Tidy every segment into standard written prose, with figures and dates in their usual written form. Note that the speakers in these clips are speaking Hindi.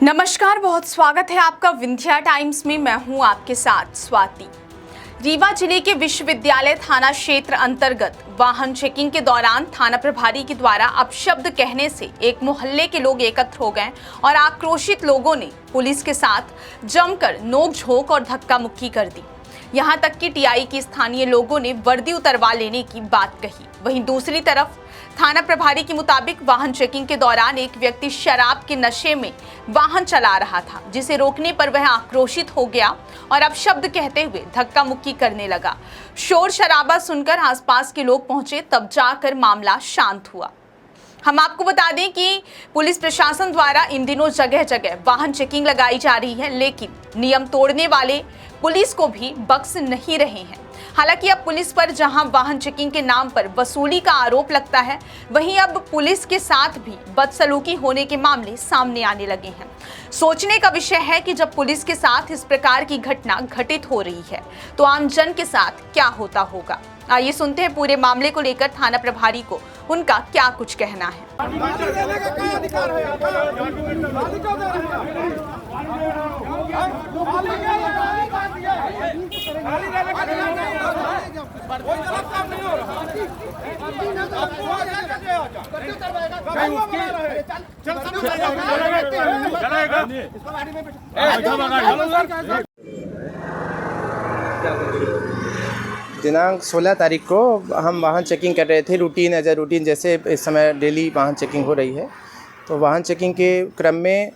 नमस्कार, बहुत स्वागत है आपका विंध्या टाइम्स में। मैं हूं आपके साथ स्वाति। रीवा जिले के विश्वविद्यालय थाना क्षेत्र अंतर्गत वाहन चेकिंग के दौरान थाना प्रभारी के द्वारा अपशब्द कहने से एक मोहल्ले के लोग एकत्र हो गए और आक्रोशित लोगों ने पुलिस के साथ जमकर नोक-झोंक और धक्का मुक्की कर दी। यहां तक कि टीआई के स्थानीय लोगों ने वर्दी उतरवा लेने की बात कही। वहीं दूसरी तरफ थाना प्रभारी के मुताबिक वाहन चेकिंग के दौरान एक व्यक्ति शराब के नशे में वाहन चला रहा था, जिसे रोकने पर वह आक्रोशित हो गया और अपशब्द कहते हुए धक्का मुक्की करने लगा। शोर शराबा सुनकर आसपास के लोग पहुंचे, तब जाकर मामला शांत हुआ। हम आपको बता दें कि पुलिस प्रशासन द्वारा इन दिनों जगह जगह वाहन चेकिंग लगाई जा रही है, लेकिन नियम तोड़ने वाले पुलिस को भी बख्श नहीं रहे हैं। हालांकि अब पुलिस पर जहां वाहन चेकिंग के नाम पर वसूली का आरोप लगता है, वहीं अब पुलिस के साथ भी बदसलूकी होने के मामले सामने आने लगे हैं। सोचने का विषय है कि जब पुलिस के साथ इस प्रकार की घटना घटित हो रही है, तो आम जन के साथ क्या होता होगा। आइए सुनते हैं पूरे मामले को लेकर थाना प्रभारी को उनका क्या कुछ कहना है। दिनांक 16 तारीख को हम वाहन चेकिंग कर रहे थे, रूटीन एज ए रूटीन, जैसे इस समय डेली वाहन चेकिंग हो रही है। तो वाहन चेकिंग के क्रम में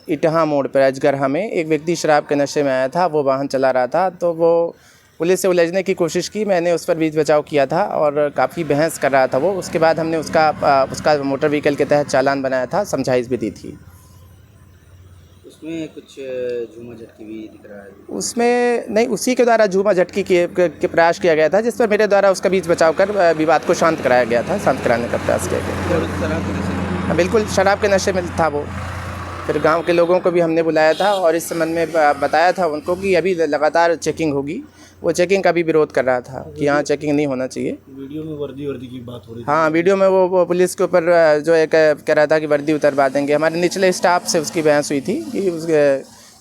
इटहा मोड़ पर अजगरहा में एक व्यक्ति शराब के नशे में आया था। वो वाहन चला रहा था, तो वो पुलिस से उलझने की कोशिश की। मैंने उस पर बीच बचाव किया था और काफ़ी बहस कर रहा था वो। उसके बाद हमने उसका मोटर व्हीकल के तहत चालान बनाया था, समझाइश भी दी थी। उसमें कुछ झूमा झटकी भी दिख रहा है? उसमें नहीं, उसी के द्वारा झूमा झटकी के प्रयास किया गया था, जिस पर मेरे द्वारा उसका बीच बचाव कर विवाद को शांत कराया गया था, शांत कराने का प्रयास किया गया। बिल्कुल शराब के नशे में था वो। फिर गांव के लोगों को भी हमने बुलाया था और इस संबंध में बताया था उनको कि अभी लगातार चेकिंग होगी। वो चेकिंग का भी विरोध कर रहा था कि यहाँ चेकिंग नहीं होना चाहिए। वीडियो में वर्दी की बात हो रही थी। हाँ, वीडियो में वो पुलिस के ऊपर जो एक कह रहा था कि वर्दी उतरवा देंगे। हमारे निचले स्टाफ से उसकी बहस हुई थी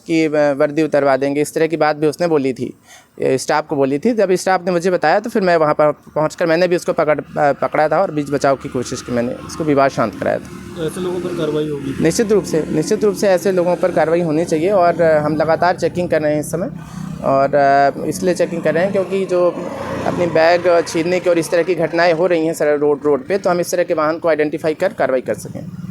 कि वर्दी उतरवा देंगे, इस तरह की बात भी उसने बोली थी, स्टाफ को बोली थी। जब स्टाफ ने मुझे बताया तो फिर मैं वहाँ पर पहुँचकर मैंने भी उसको पकड़ा था और बीच बचाव की कोशिश की। मैंने उसको विवाद शांत कराया था। तो ऐसे लोगों पर कार्रवाई होगी? निश्चित रूप से ऐसे लोगों पर कार्रवाई होनी चाहिए। और हम लगातार चेकिंग कर रहे हैं इस समय, और इसलिए चेकिंग कर रहे हैं क्योंकि जो अपनी बैग छीनने की और इस तरह की घटनाएं हो रही हैं सर रोड पे, तो हम इस तरह के वाहन को आइडेंटिफाई कर कार्रवाई कर सकें।